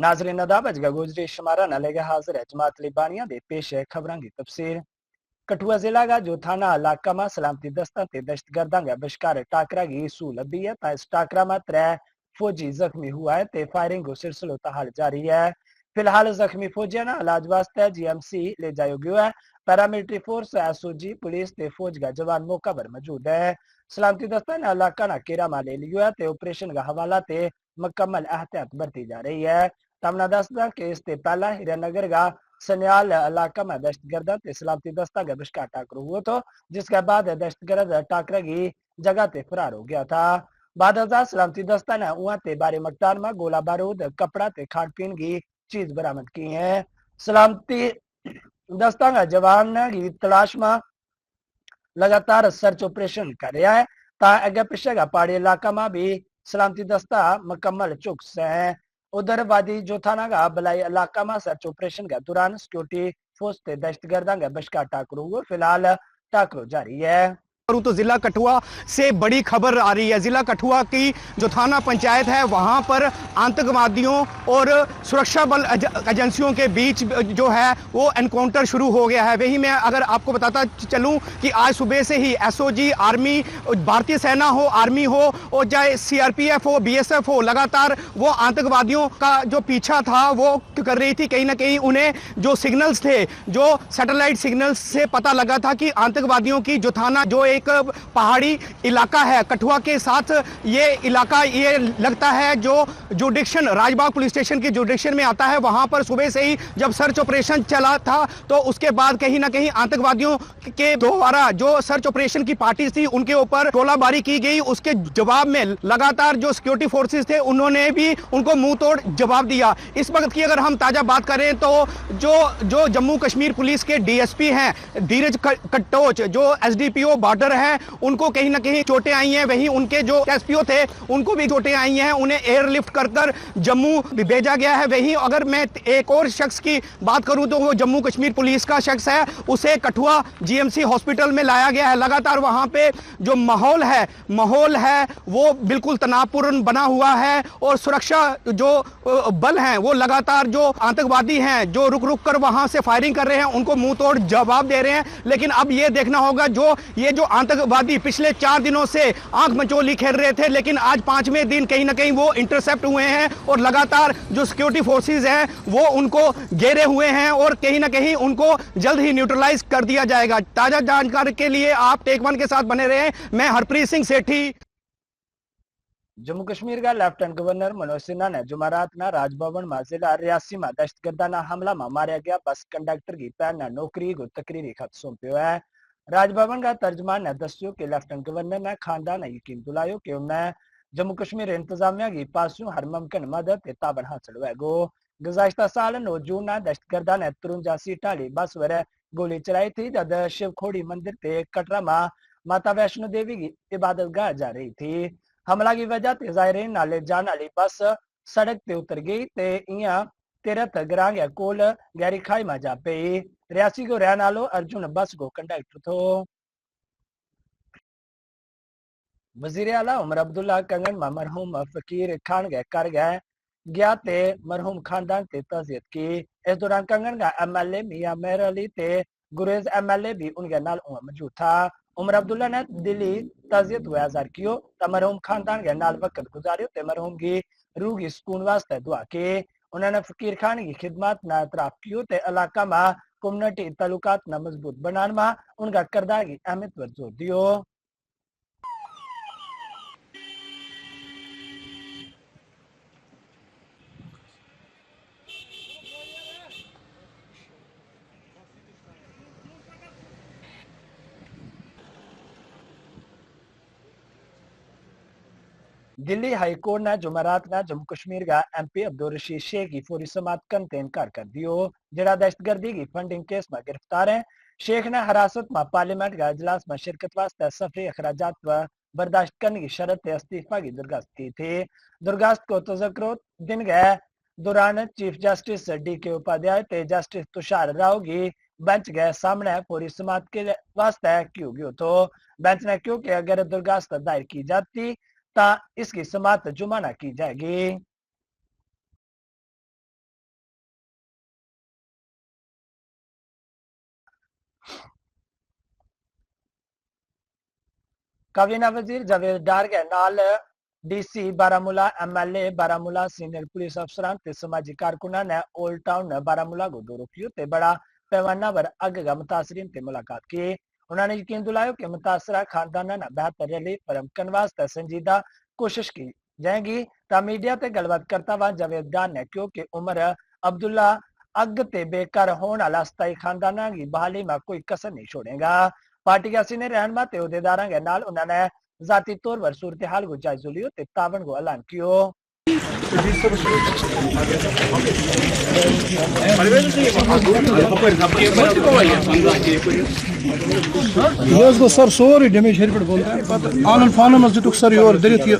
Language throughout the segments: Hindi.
नाजरीन अदाब अजगा गुजरी शुमारा नलेगा हाजिर है जमात लिबानिया दे पेश है खबरां की तफसीर। कठुआ जिला का जो थाना इलाका में सलामती दस्ता ते दहशतगर्दां का बशकार टाकरा की सू लभी है ता इस टाकरा में 3 फौजी जख्मी हुआ है ते फायरिंग को सिलसिलो ताहाल जारी है। फिलहाल जख्मी फौजिया ना इलाज वास्ते जीएमसी ले जायो गयो है। पैरामिलिट्री फोर्स एसओजी पुलिस ते फौज का जवान मौका पर मौजूद है। सलामती दस्ता ने इलाका ना केरा में ले लियो है ते ऑपरेशन का हवाला ते मुकम्मल एहतियात बरती जा रही है। तमना दस्ता के इससे पहला हीरानगर का सन्याल इलाका में दहशतगर्द सलामती दस्ता का बशकार टाकरा हुआ था, जिसके बाद दहशतगर्द टाकरा की जगह से फरार हो गया था। बाद सलामती दस्ता ने वहां ते बारी मकदार में गोला बारूद कपड़ा ते खान पीन की चीज बरामद की है। सलामती दस्ता का जवान की तलाश में लगातार सर्च ऑपरेशन कर रहा है ता अगे पिछे का पहाड़ी इलाका में भी सलामती दस्ता मुकम्मल चौकस है। उधर वादी जोथाना का बलाई इलाका में सर्च ऑपरेशन के दौरान सिक्योरिटी फोर्स से दहशतगर्दा का बशकार टाकरो हुआ। फिलहाल टाकरो जारी है। तो जिला कठुआ से बड़ी खबर आ रही है। जिला कठुआ की जो थाना पंचायत है वहां पर आतंकवादियों और सुरक्षा बल एजेंसियों के बीच जो है वो एनकाउंटर शुरू हो गया है। वही मैं अगर आपको बताता चलूं कि आज सुबह से ही एसओजी, आर्मी, भारतीय सेना हो, आर्मी हो और चाहे सीआरपीएफ हो, बीएसएफ हो, लगातार वो आतंकवादियों का जो पीछा था वो कर रही थी। कहीं ना कहीं उन्हें जो सिग्नल्स थे, जो सैटेलाइट सिग्नल्स से पता लगा था कि आतंकवादियों की जो थाना जो एक पहाड़ी इलाका है कठुआ के साथ ये इलाका ये लगता है जो जुडिक्शन राजबाग पुलिस स्टेशन की जुडिक्शन में आता है। वहां पर सुबह से ही जब सर्च ऑपरेशन चला था तो उसके बाद कहीं ना कहीं आतंकवादियों के द्वारा जो सर्च ऑपरेशन की पार्टी थी उनके ऊपर गोलाबारी की गई। उसके जवाब में लगातार जो सिक्योरिटी फोर्सेस थे उन्होंने भी उनको मुंह तोड़ जवाब दिया। इस वक्त की अगर हम ताजा बात करें तो जो जम्मू कश्मीर पुलिस के डीएसपी हैं धीरज कट्टोच, जो एसडीपीओ बॉर्डर है, उनको कहीं ना कहीं चोटें आई हैं। वहीं उनके जो एसपीओ थे उनको भी चोटें आई हैं। उन्हें एयरलिफ्ट कर जम्मू भेजा गया है। वहीं अगर मैं एक और शख्स की बात करूं तो वो जम्मू कश्मीर पुलिस का शख्स है, उसे कठुआ जीएमसी हॉस्पिटल में लाया गया है। लगातार वहां पे जो माहौल है वो बिल्कुल तनावपूर्ण बना हुआ है और सुरक्षा जो बल हैं वो लगातार जो आतंकवादी हैं जो रुक रुक कर वहां से फायरिंग कर रहे हैं उनको मुंह तोड़ जवाब दे रहे हैं। लेकिन अब ये देखना होगा ये जो आतंकवादी पिछले 4 दिनों से आंख मचोली खेल रहे थे, लेकिन आज 5वें दिन कहीं ना कहीं वो इंटरसेप्ट हुए हैं और लगातार जो सिक्योरिटी फोर्सेस हैं वो उनको घेरे हुए हैं और कहीं ना कहीं उनको जल्द ही न्यूट्रलाइज कर दिया जाएगा। ताजा जानकारी के लिए आप टेक वन के साथ बने रहे। मैं हरप्रीत सिंह सेठी। जम्मू कश्मीर का लेफ्टिनेंट गवर्नर मनोज सिन्हा ने जुमारात ना राजभवन में जिला रियासी में दहशतगर्दाना हमला में मारा गया बस कंडक्टर की पैन नौकरी को तकरीरी खत सौंप्यो है। राजभवन का तर्जमान ने दस्यो कि लेफ्टिनेंट गवर्नर ने खानदान ने यकीन दिलायो कि उन्हें जम्मू कश्मीर इंतजामिया की पासों हर मुमकिन मदद ताबन हासिल होगो। गुज़श्ता साल 9 जून ने दहशतगर्दा ने 53 सीट वाली बस पर गोली चलाई थी जब शिवखोड़ी मंदिर ते कटरा में माता वैष्णो देवी की इबादत गाह जा रही थी। हमला की वजह ते ज़ायरीन नाले जाने वाली बस सड़क ते उतर गई ते इया तीरथ ग्रांग कोल गहरी खाई में जा पई। रियासी को रहने वालो अर्जुन बस को कंडक्टर थो। वजीर आला उमर अब्दुल्ला कंगन में मरहूम फकीर खान कर गया ते मरहूम खानदान ते तजियत की। इस दौरान कंगन का एमएलए मियां मेहर अली ते गुरेज एमएलए भी उनके नाल मौजूद था। उमर अब्दुल्ला ने दिली तजियत व आजार कियो ता मरहूम खानदान के नाल वक्त गुजारियो ते मरहूम की रूह की सुकून वास्ते दुआ की। उन्होंने फकीर खान की खिदमत न एतराफ कियो ते इलाका में कम्युनिटी ताल्लुकात न मजबूत बनाने में उनका किरदार की अहमियत पर जोर दियो। दिल्ली हाई कोर्ट ने जुमेरात ने जम्मू कश्मीर का एमपी अब्दुल रशीद शेख की फौरी समात करने से इनकार कर दियो, जरा दहशतगर्दी की फंडिंग केस में गिरफ्तार है। शेख ने हिरासत में पार्लियामेंट का इजलास में शिरकत वास्ते सफरी अखराजात व बर्दाश्त करने की शर्त से इस्तीफा की दरखास्त की थी। दरखास्त को तजक्रो दिन गए दौरान चीफ जस्टिस DK उपाध्याय ते जस्टिस तुषार राव की बेंच के सामने फौरी समात के वास्ते क्यों गयो तो बेंच ने क्यों कि अगर दरखास्त दायर की जाती ता इसकी समात जुमा न की जाएगी। काबीना वजीर जावेद डार के नाल DC Baramulla, MLA Baramulla, senior police अफसरान ते समाजी कारकुनां ने ओल्ड टाउन बारामूला को दौरो कियो ते बड़ा पैमाना पर अगगा मुतासरीन ते मुलाकात की। उन्होंने यकीन दिलाया कि मुतासरा खानदाना ने बेहतर रिलीफ फरम वास्ते संजीदा कोशिश की जाएगी। ता मीडिया ते गलबात करता हुआ जावेद डार ने क्यों कि उमर अब्दुल्ला अग ते बेकार होने वाला स्थाई खानदाना की बहाली में कोई कसर नहीं छोड़ेगा। पार्टी के सीनियर रहनमा ते उहदेदारां के नाल उन्होंने जाती तौर पर सूरत हाल को जायजो लियो ते तावन को ऐलान कियो। ये सर सोरी डैमेज हेर पे बोलते आनन फानन मस दितुक सर योर दरित ये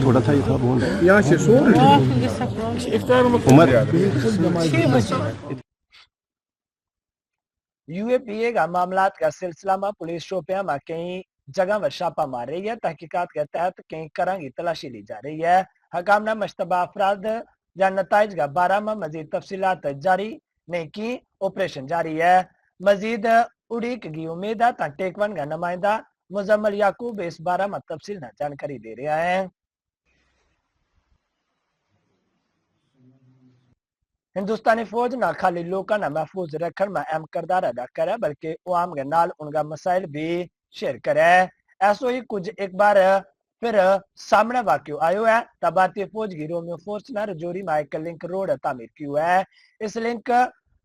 थोड़ा सा यहाँ से यूएपीए का मामलात का सिलसिला में पुलिस शोपियां में कई जगह पर छापा मार रही है। तहकीकात के तहत कई करां की तलाशी ली जा रही है। हकाम ने मुश्तबा अफराद या नताइज का बारे में मजीद तफसीलात जारी नहीं की। ऑपरेशन जारी है। मजीद उड़ीक की उम्मीद है। टेकवन का नुमाइंदा मुजम्मल याकूब इस बारे में तफसील न जानकारी दे रहा है। हिंदुस्तानी फौज न खाली लोगों ने महफूज रखने में अहम किरदार अदा करे बल्कि आवाम के नाल उनका मसाइल भी शेयर करे। ऐसो ही कुछ एक बार फिर सामने वाक्य आयो है। तब भारतीय फौज की रोमियो फोर्स ने रजौरी में एक लिंक रोड तामीर की है। इस लिंक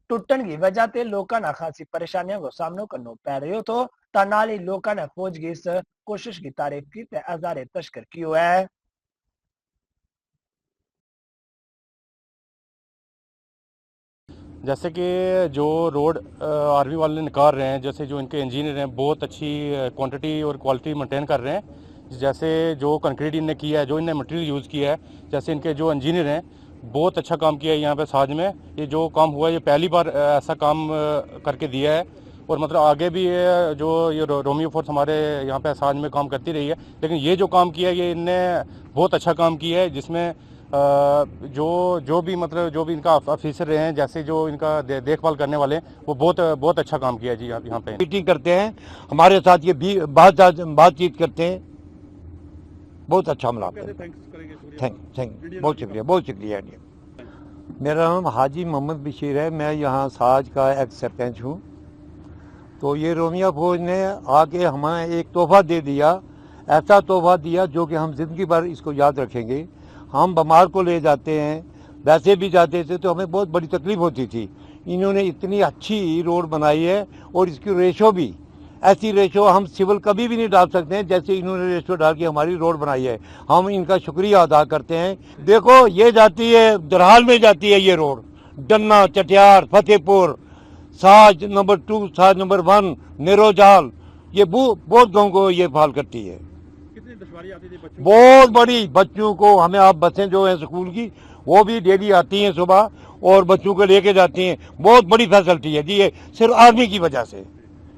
टूटन की वजह से लोगों ने खासी परेशानियों को सामना करना पै रही हो तो नाल ही लोगों ने फौज की इस कोशिश की तारीफ की ते आज़ार तशकर की है। जैसे कि जो रोड आर्मी वाले निकाल रहे हैं, जैसे जो इनके इंजीनियर हैं बहुत अच्छी क्वांटिटी और क्वालिटी मेंटेन कर रहे हैं। जैसे जो कंक्रीट इनने किया है, जो इनने मटेरियल यूज़ किया है, जैसे इनके जो इंजीनियर हैं बहुत अच्छा काम किया है यहाँ पे साज में। ये जो काम हुआ है ये पहली बार ऐसा काम करके दिया है और मतलब आगे भी जो ये रोमियो फोर्स हमारे यहाँ पे साज में काम करती रही है, लेकिन ये जो काम किया है ये इनने बहुत अच्छा काम किया है, जिसमें जो भी मतलब जो भी इनका ऑफिसर रहे हैं, जैसे जो इनका देखभाल करने वाले हैं, वो बहुत अच्छा काम किया है जी। यहाँ पे मीटिंग करते हैं, हमारे साथ ये भी बातचीत करते हैं, बहुत अच्छा मिला। थैंक बहुत शुक्रिया। मेरा नाम हाजी मोहम्मद बशीर है, मैं यहाँ साज का एक्स सरपंच हूँ। तो ये रोमियो फौज ने आके हमें एक तोहफा दे दिया, ऐसा तोहफा दिया जो कि हम जिंदगी भर इसको याद रखेंगे। हम बीमार को ले जाते हैं, वैसे भी जाते थे तो हमें बहुत बड़ी तकलीफ होती थी। इन्होंने इतनी अच्छी रोड बनाई है और इसकी रेशो भी ऐसी रेशो हम सिविल कभी भी नहीं डाल सकते हैं जैसे इन्होंने रेशो डाल के हमारी रोड बनाई है। हम इनका शुक्रिया अदा करते हैं। देखो ये जाती है दरहाल में जाती है ये रोड, डन्ना, चटियार, फतेहपुर, साज नंबर 2, साज नंबर 1, नेरोजाल, ये बहुत गाँव को ये फाल करती है। बहुत बड़ी बच्चों को हमें आप बसें जो है स्कूल की वो भी डेली आती हैं सुबह और बच्चों को लेके जाती हैं। बहुत बड़ी फैसिलिटी है जी, ये सिर्फ आर्मी की वजह से।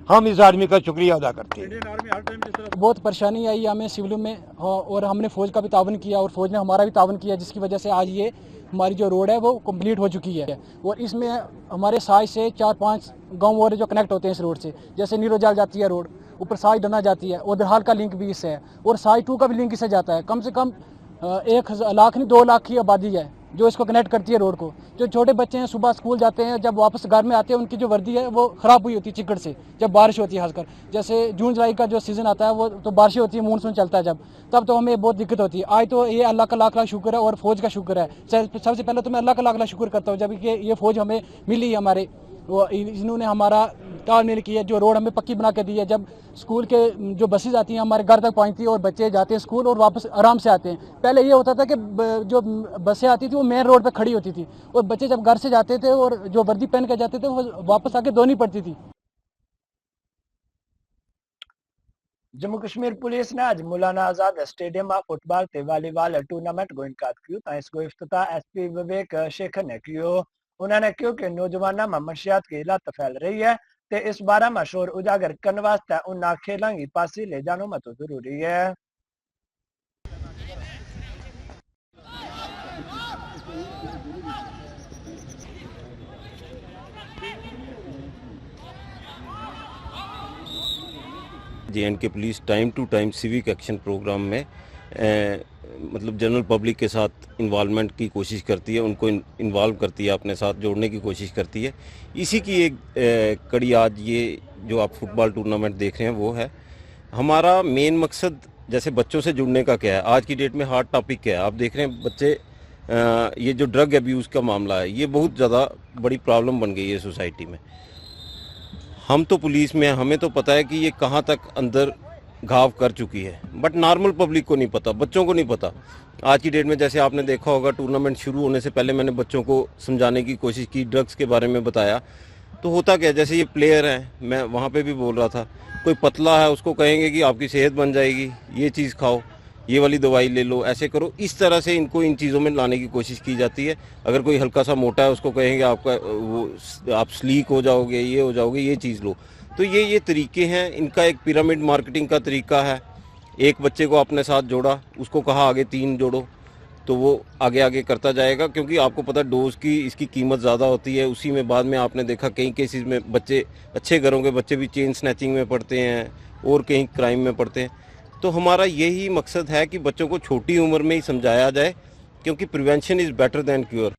हम इस आर्मी का शुक्रिया अदा करते हैं। बहुत परेशानी आई हमें सिविल में और हमने फौज का भी तावन किया और फौज ने हमारा भी तावन किया, जिसकी वजह से आज ये हमारी जो रोड है वो कंप्लीट हो चुकी है। और इसमें हमारे साइज से 4-5 गांव और जो कनेक्ट होते हैं इस रोड से, जैसे नीरोजाल जाती है रोड, ऊपर साइज डना जाती है, और दरहाल का लिंक भी इससे है और साइज 2 का भी लिंक इससे जाता है। कम से कम 1 लाख नहीं 2 लाख की आबादी है जो इसको कनेक्ट करती है रोड को। जो छोटे बच्चे हैं सुबह स्कूल जाते हैं, जब वापस घर में आते हैं उनकी जो वर्दी है वो ख़राब हुई होती है चिकड़ से, जब बारिश होती है। खासकर जैसे जून जुलाई का जो सीज़न आता है वो तो बारिशें होती है, मानसून चलता है जब, तब तो हमें बहुत दिक्कत होती है। आज तो ये अल्लाह का लाख लाख शुक्र है और फौज का शुक्र है। सबसे पहले तो मैं अल्लाह का लाख लाख शुक्र करता हूँ जब ये फौज हमें मिली हमारे, वो इन्होंने हमारा तालमेल किया, जो रोड हमें पक्की बना के दी है। जब स्कूल के जो बसेज आती हैं हमारे घर तक पहुंचती है और बच्चे जाते हैं स्कूल और वापस आराम से आते हैं। पहले ये होता था कि जो बसें आती थी वो मेन रोड पे खड़ी होती थी और बच्चे जब घर से जाते थे और जो वर्दी पहन के जाते थे वो वापस आके धोनी पड़ती थी। जम्मू कश्मीर पुलिस ने आज मौलाना आजाद स्टेडियम में फुटबॉल ते वॉलीबॉल टूर्नामेंट को इनकाद किया। इसको इफ्तिताह एसपी विवेक शेखर ने किया। उन्होंने कहा कि नौजवानों में नशियात की लत फैल रही है ते इस बारे में शोर उजागर करने वास्ते उन्हें खेलों की पासी ले जाना में तो जरूरी है। J&K police time to time civic action programme में मतलब जनरल पब्लिक के साथ इन्वॉल्वमेंट की कोशिश करती है, उनको इन्वॉल्व करती है, अपने साथ जोड़ने की कोशिश करती है। इसी की एक कड़ी आज ये जो आप फुटबॉल टूर्नामेंट देख रहे हैं वो है। हमारा मेन मकसद जैसे बच्चों से जुड़ने का क्या है, आज की डेट में हॉट टॉपिक क्या है, आप देख रहे हैं बच्चे ये जो ड्रग अब्यूज़ का मामला है ये बहुत ज़्यादा बड़ी प्रॉब्लम बन गई है सोसाइटी में। हम तो पुलिस में हमें तो पता है कि ये कहाँ तक अंदर घाव कर चुकी है, बट नॉर्मल पब्लिक को नहीं पता, बच्चों को नहीं पता। आज की डेट में जैसे आपने देखा होगा टूर्नामेंट शुरू होने से पहले मैंने बच्चों को समझाने की कोशिश की, ड्रग्स के बारे में बताया। तो होता क्या, जैसे ये प्लेयर हैं, मैं वहाँ पे भी बोल रहा था, कोई पतला है उसको कहेंगे कि आपकी सेहत बन जाएगी, ये चीज़ खाओ, ये वाली दवाई ले लो, ऐसे करो। इस तरह से इनको इन चीज़ों में लाने की कोशिश की जाती है। अगर कोई हल्का सा मोटा है उसको कहेंगे आपका वो आप स्लीक हो जाओगे, ये हो जाओगे, ये चीज़ लो। तो ये तरीके हैं, इनका एक पिरामिड मार्केटिंग का तरीका है। एक बच्चे को अपने साथ जोड़ा, उसको कहा आगे 3 जोड़ो, तो वो आगे आगे करता जाएगा, क्योंकि आपको पता डोज की इसकी कीमत ज़्यादा होती है। उसी में बाद में आपने देखा कई केसेस में बच्चे, अच्छे घरों के बच्चे भी चेन स्नैचिंग में पड़ते हैं और कहीं क्राइम में पड़ते हैं। तो हमारा यही मकसद है कि बच्चों को छोटी उम्र में ही समझाया जाए, क्योंकि prevention is better than cure.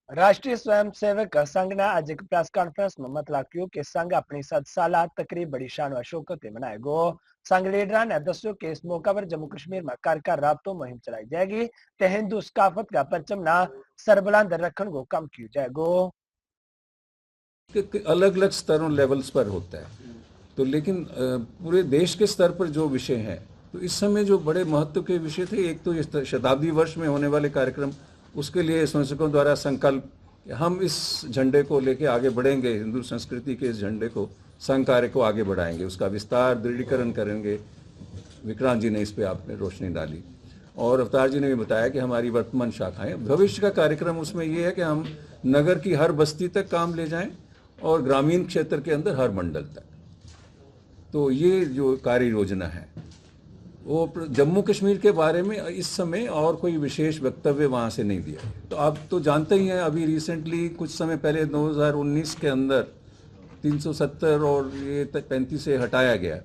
राष्ट्रीय स्वयंसेवक संघ ने आज एक प्रेस कॉन्फ्रेंस में मतलब किया कि संघ अपनी 7 साला तकरीब बड़ी शान व शौकत मनाएगा। संघ लीडर ने दस्यो कि इस मौका पर जम्मू कश्मीर में कारगर राब्तों मुहिम चलाई जाएगी ते हिंदू सकाफत का परचम ना सरबुलंद रखने को कम किया जाएगा। अलग अलग स्तरों लेवल्स पर होता है, तो लेकिन पूरे देश के स्तर पर जो विषय हैं, तो इस समय जो बड़े महत्व के विषय थे, एक तो इस शताब्दी वर्ष में होने वाले कार्यक्रम, उसके लिए स्वयंसेवकों द्वारा संकल्प, हम इस झंडे को लेके आगे बढ़ेंगे, हिंदू संस्कृति के इस झंडे को, संघ कार्य को आगे बढ़ाएंगे, उसका विस्तार दृढ़ीकरण करेंगे। विक्रांत जी ने इस पे आपने रोशनी डाली और अवतार जी ने भी बताया कि हमारी वर्तमान शाखाएं, भविष्य का कार्यक्रम उसमें ये है कि हम नगर की हर बस्ती तक काम ले जाएं और ग्रामीण क्षेत्र के अंदर हर मंडल तक। तो ये जो कार्य योजना है वो जम्मू कश्मीर के बारे में इस समय और कोई विशेष वक्तव्य वहाँ से नहीं दिया। तो आप तो जानते ही हैं, अभी रिसेंटली कुछ समय पहले 2019 के अंदर 370 और ये 35 से हटाया गया।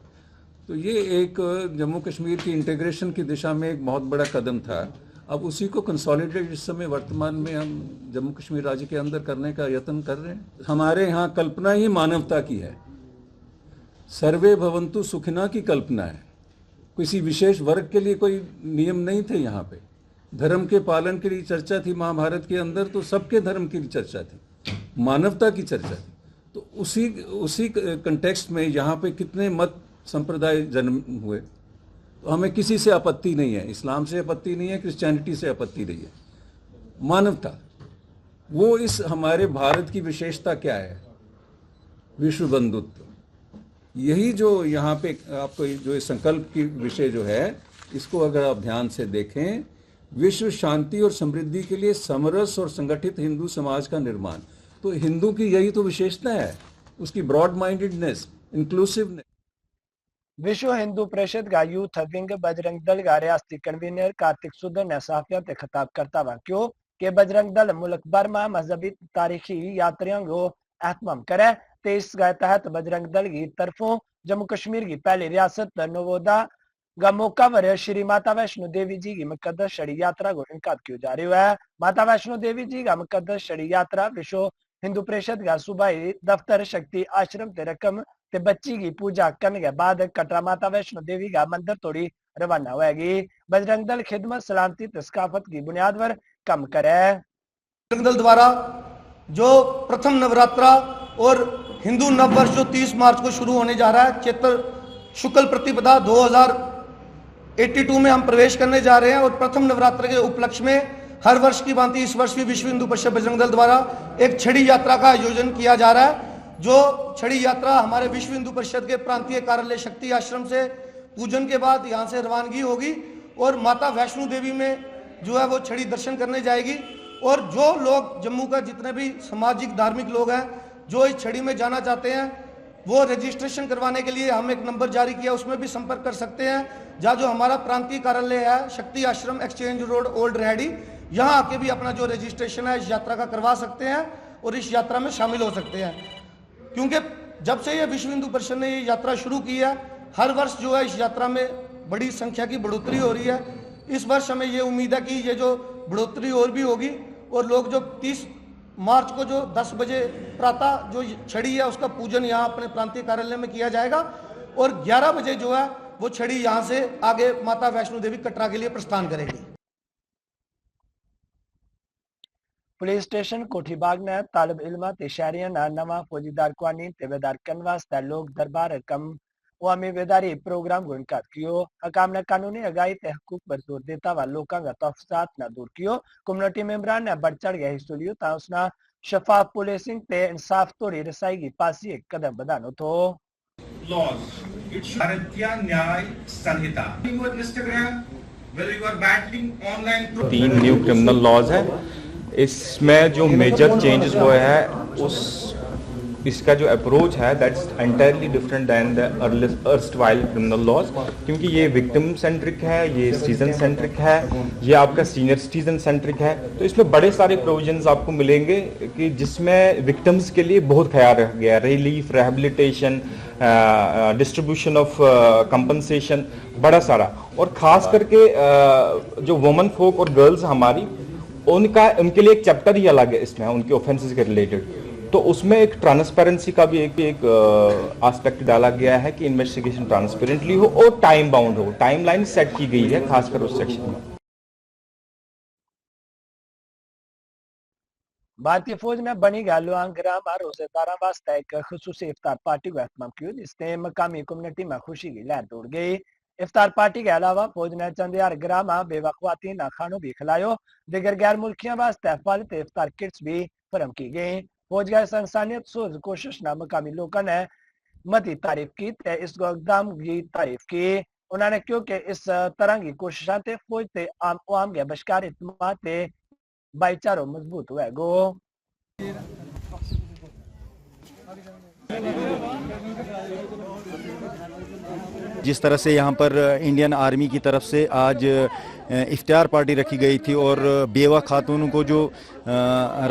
तो ये एक जम्मू कश्मीर की इंटीग्रेशन की दिशा में एक बहुत बड़ा कदम था। अब उसी को कंसोलिडेट इस समय वर्तमान में हम जम्मू कश्मीर राज्य के अंदर करने का यत्न कर रहे हैं। हमारे यहाँ कल्पना ही मानवता की है, सर्वे भवन्तु सुखिना की कल्पना है। किसी विशेष वर्ग के लिए कोई नियम नहीं थे। यहाँ पे धर्म के पालन के लिए चर्चा थी महाभारत के अंदर, तो सबके धर्म की चर्चा थी, मानवता की चर्चा थी। तो उसी कंटेक्स्ट में यहाँ पे कितने मत संप्रदाय जन्म हुए, तो हमें किसी से आपत्ति नहीं है, इस्लाम से आपत्ति नहीं है, क्रिश्चियनिटी से आपत्ति नहीं है, मानवता। वो इस हमारे भारत की विशेषता क्या है, विश्व बंधुत्व। यही जो यहाँ पे आपको जो इस संकल्प की विषय जो है, इसको अगर आप ध्यान से देखें, विश्व शांति और समृद्धि के लिए समरस और संगठित हिंदू समाज का निर्माण, तो हिंदू की यही तो विशेषता है, उसकी ब्रॉड माइंडेडनेस, इंक्लूसिवनेस। विश्व हिंदू परिषद का यूथ विंग बजरंग दल का रियासती कन्वीनर कार्तिक सुदर ने साफिया से खिताब करता हुआ क्यों कि बजरंग दल मुल्क भर में मजहबी तारीखी यात्रियों को एहतमाम करे। इस तहत बजरंग दल की तरफों जम्मू कश्मीर की पहली रियासत नवोदा का मौका पर श्री माता वैष्णो देवी जी की मुकद्दस छड़ी यात्रा को इनकाद किया जा रहा है। माता वैष्णो देवी जी का मुकद्दस छड़ी यात्रा विश्व हिंदू परिषद का सूबाई दफ्तर शक्ति आश्रम ते रकम ते बच्ची की पूजा करने के बाद कटरा माता वैष्णो देवी का मंदिर तोड़ी रवाना होगी। बजरंग दल खिदमत सलामती सकाफत की बुनियाद पर काम करे। बजरंग दल द्वारा जो प्रथम नवरात्रा और हिंदू नववर्ष जो 30 मार्च को शुरू होने जा रहा है, चैत्र शुक्ल प्रतिपदा 2082 में हम प्रवेश करने जा रहे हैं और प्रथम नवरात्र के उपलक्ष्य में हर वर्ष की भांति इस वर्ष भी विश्व हिंदू परिषद बजरंग दल द्वारा एक छड़ी यात्रा का आयोजन किया जा रहा है। जो छड़ी यात्रा हमारे विश्व हिंदू परिषद के प्रांतीय कार्यालय शक्ति आश्रम से पूजन के बाद यहाँ से रवानगी होगी और माता वैष्णो देवी में जो है वो छड़ी दर्शन करने जाएगी और जो लोग जम्मू का जितने भी सामाजिक धार्मिक लोग हैं जो इस छड़ी में जाना चाहते हैं वो रजिस्ट्रेशन करवाने के लिए हम एक नंबर जारी किया, उसमें भी संपर्क कर सकते हैं। जहाँ जो हमारा प्रांतीय कार्यालय है शक्ति आश्रम एक्सचेंज रोड ओल्ड रेहड़ी, यहाँ आके भी अपना जो रजिस्ट्रेशन है इस यात्रा का करवा सकते हैं और इस यात्रा में शामिल हो सकते हैं। क्योंकि जब से ये विश्व हिंदू परिषद ने ये यात्रा शुरू की है, हर वर्ष जो है इस यात्रा में बड़ी संख्या की बढ़ोतरी हो रही है। इस वर्ष हमें ये उम्मीद है कि ये जो बढ़ोतरी और भी होगी और लोग जो 30 मार्च को जो 10 बजे प्रातः जो छड़ी है उसका पूजन यहाँ अपने प्रांतीय कार्यालय में किया जाएगा और 11 बजे जो है वो छड़ी यहाँ से आगे माता वैष्णो देवी कटरा के लिए प्रस्थान करेगी। पुलिस स्टेशन कोठीबाग ने तालब इल्मा ते शहरियां नवा फौजीदार क्वानी ते बेदार करने वास्ते लोक दरबार कम अवामी बेदारी प्रोग्राम को इनकार कियो। हकाम ने कानूनी अगाई ते हकूक पर जोर देता हुआ लोगों का तफसात न दूर कियो। कम्युनिटी मेंबरान ने बढ़ चढ़ गया हिस्सो लियो ता उसना शफाफ पुलिसिंग ते इंसाफ तोड़ी रसाई की पासी एक कदम बढ़ानो तो। भारतीय न्याय संहिता 3 न्यू क्रिमिनल लॉज है। इसमें जो मेजर चेंजेस हुए हैं इसका जो अप्रोच है that's entirely different than the erstwhile criminal laws, क्योंकि ये विक्टिम सेंट्रिक है, ये सिटीजन सेंट्रिक है, ये आपका सीनियर सिटीजन सेंट्रिक है। तो इसमें बड़े सारे प्रोविजंस आपको मिलेंगे कि जिसमें विक्टिम्स के लिए बहुत ख्याल रखा गया, relief, rehabilitation, distribution of compensation, बड़ा सारा। और खास करके जो वुमेन फोक और गर्ल्स हमारी उनके लिए एक चैप्टर ही अलग है इसमें उनके ऑफेंसेस के रिलेटेड। तो उसमें एक ट्रांसपेरेंसी का भी एक एस्पेक्ट डाला गया है कि इन्वेस्टिगेशन ट्रांसपेरेंटली हो और टाइम बाउंड हो, टाइम लाइन सेट की गई है खासकर उस सेक्शन में। भारतीय फौज में बनी गालुआंग ग्राम और रोजेदारा वास्ते एक खुसूसी इफ्तार पार्टी को एहतमाम किया जिसने मकामी कम्युनिटी में खुशी की लहर दौड़ गई। इफ्तार पार्टी के अलावा फौज ने चंदियार ग्राम बेवा ख्वातीन खानों भी खिलायो। दिगर गैर मुल्कियों वास्ते हिफाजती इफ्तार किट्स भी फराहम की गई। फौज का इस इंसानियत सोज कोशिश न मकामी लोगों ने मती तारीफ की ते इस इकदाम की तारीफ की। उन्होंने क्योंकि इस तरह की कोशिशों ते फौज ते आम के बशकार इत्मीनान ते भाईचारा मजबूत हुआ गो। जिस तरह से यहाँ पर इंडियन आर्मी की तरफ से आज इफ्तार पार्टी रखी गई थी और बेवा खातूनों को जो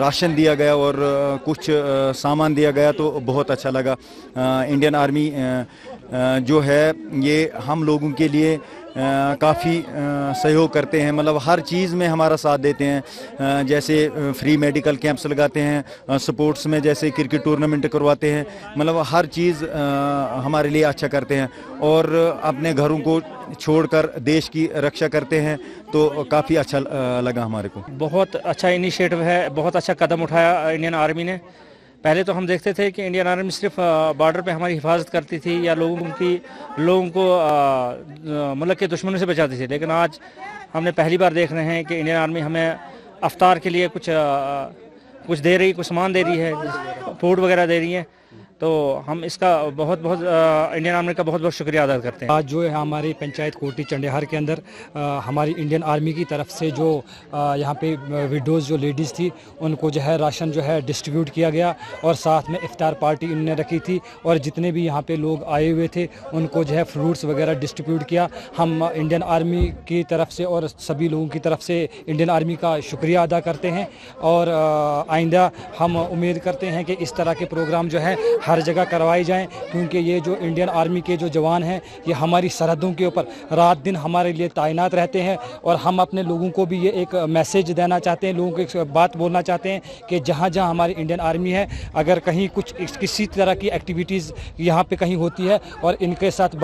राशन दिया गया और कुछ सामान दिया गया तो बहुत अच्छा लगा। इंडियन आर्मी जो है ये हम लोगों के लिए काफ़ी सहयोग करते हैं, मतलब हर चीज़ में हमारा साथ देते हैं। जैसे फ्री मेडिकल कैंप्स लगाते हैं, स्पोर्ट्स में जैसे क्रिकेट टूर्नामेंट करवाते हैं, मतलब हर चीज़ हमारे लिए अच्छा करते हैं और अपने घरों को छोड़कर देश की रक्षा करते हैं। तो काफ़ी अच्छा लगा हमारे को। बहुत अच्छा इनिशिएटिव है, बहुत अच्छा कदम उठाया इंडियन आर्मी ने। पहले तो हम देखते थे कि इंडियन आर्मी सिर्फ बॉर्डर पे हमारी हिफाजत करती थी या लोगों को मुल्क के दुश्मनों से बचाती थी, लेकिन आज हमने पहली बार देख रहे हैं कि इंडियन आर्मी हमें अफ्तार के लिए कुछ दे रही, कुछ सामान दे रही है, फूड वगैरह दे रही है। तो हम इसका बहुत इंडियन आर्मी का बहुत शुक्रिया अदा करते हैं। आज जो है हमारी पंचायत कोटी चंडेहार के अंदर हमारी इंडियन आर्मी की तरफ से जो यहाँ पे विडोज़ जो लेडीज़ थी उनको जो है राशन जो है डिस्ट्रीब्यूट किया गया और साथ में इफ्तार पार्टी इन्होंने रखी थी और जितने भी यहाँ पे लोग आए हुए थे उनको जो है फ्रूट्स वगैरह डिस्ट्रीब्यूट किया। हम इंडियन आर्मी की तरफ से और सभी लोगों की तरफ से इंडियन आर्मी का शुक्रिया अदा करते हैं और आइंदा हम उम्मीद करते हैं कि इस तरह के प्रोग्राम जो है हर जगह करवाई जाएं, क्योंकि ये जो इंडियन आर्मी के जो जवान हैं ये हमारी सरहदों के ऊपर रात दिन हमारे लिए तैनात रहते हैं और हम अपने लोगों को भी ये एक मैसेज देना चाहते हैं, लोगों को एक बात बोलना चाहते हैं कि जहाँ जहाँ हमारी इंडियन आर्मी है अगर कहीं कुछ किसी तरह की एक्टिविटीज़ यहाँ पे कहीं होती है और इनके साथ